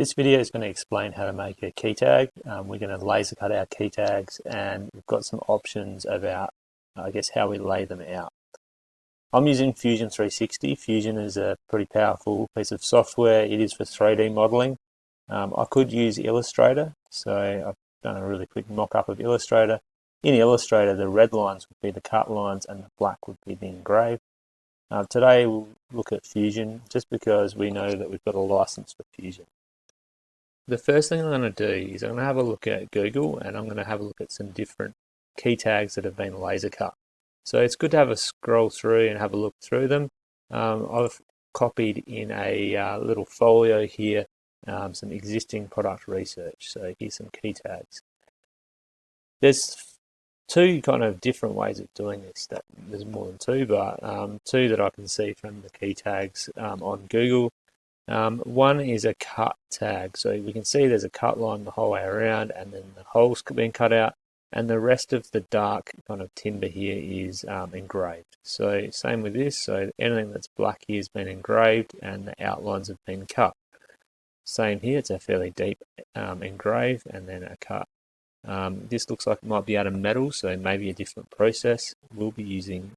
This video is going to explain how to make a key tag. We're going to laser cut our key tags, and we've got some options about, how we lay them out. I'm using Fusion 360. Fusion is a pretty powerful piece of software. It is for 3D modeling. I could use Illustrator, so I've done a really quick mock-up of Illustrator. In Illustrator, the red lines would be the cut lines and the black would be the engraved. Today we'll look at Fusion just because we know that we've got a license for Fusion. The first thing I'm going to do is I'm going to have a look at Google, and I'm going to have a look at some different key tags that have been laser cut. So it's good to have a scroll through and have a look through them. I've copied in a little folio here some existing product research. So here's some key tags. There's two kind of different ways of doing this. There's more than two, but two that I can see from the key tags on Google. One is a cut tag. So we can see there's a cut line the whole way around, and then the holes been cut out, and the rest of the dark kind of timber here is engraved. So same with this. So anything that's black here has been engraved, and the outlines have been cut. Same here. It's a fairly deep engrave and then a cut. This looks like it might be out of metal, so maybe a different process. We'll be using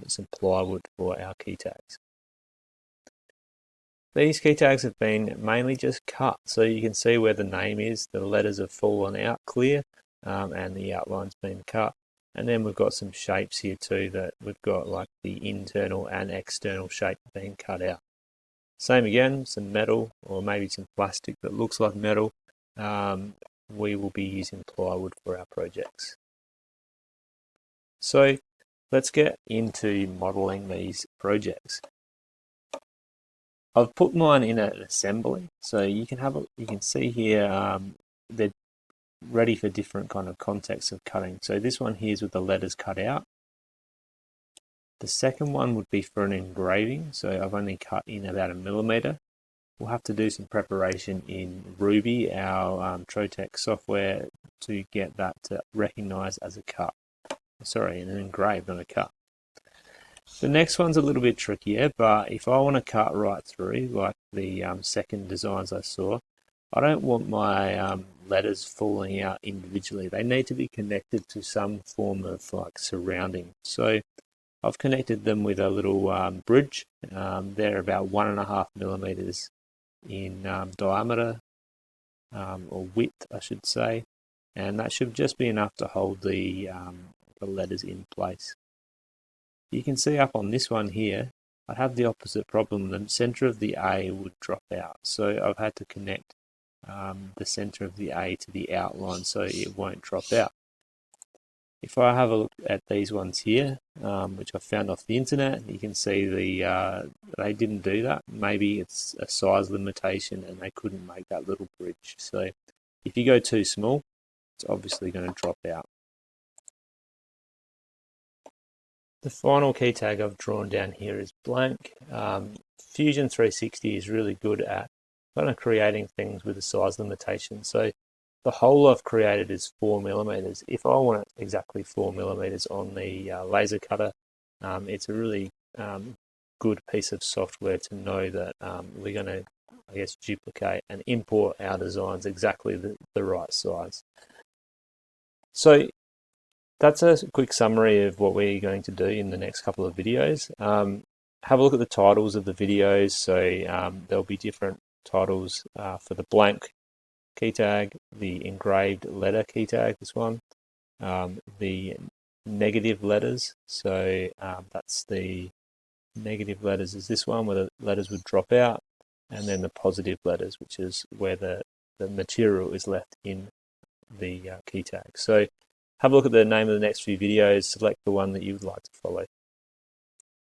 some plywood for our key tags. These key tags have been mainly just cut, so you can see where the name is. The letters have fallen out clear, and the outline's been cut. And then we've got some shapes here too, that we've got like the internal and external shape being cut out. Same again, some metal or maybe some plastic that looks like metal. We will be using plywood for our projects. So let's get into modeling these projects. I've put mine in an assembly, so you can see here they're ready for different kind of contexts of cutting. So this one here is with the letters cut out. The second one would be for an engraving, so I've only cut in about 1 millimeter. We'll have to do some preparation in Ruby, our Trotec software, to get that to recognize as a cut. Sorry, an engraved, not a cut. The next one's a little bit trickier, but if I want to cut right through, like the second designs I saw, I don't want my letters falling out individually. They need to be connected to some form of like surrounding. So I've connected them with a little bridge. They're about 1.5 millimeters in diameter, or width, I should say, and that should just be enough to hold the letters in place. You can see up on this one here, I have the opposite problem. The center of the A would drop out, so I've had to connect the center of the A to the outline so it won't drop out. If I have a look at these ones here, which I found off the internet, you can see they didn't do that. Maybe it's a size limitation and they couldn't make that little bridge. So if you go too small, it's obviously going to drop out. The final key tag I've drawn down here is blank. Fusion 360 is really good at kind of creating things with a size limitation. So the hole I've created is 4 millimeters. If I want it exactly 4 millimeters on the laser cutter, it's a really good piece of software to know that we're going to, duplicate and import our designs exactly the right size. So that's a quick summary of what we're going to do in the next couple of videos. Have a look at the titles of the videos. So there'll be different titles for the blank key tag, the engraved letter key tag, this one, the negative letters. So that's the negative letters is this one where the letters would drop out, and then the positive letters, which is where the material is left in the key tag. So have a look at the name of the next few videos, select the one that you would like to follow.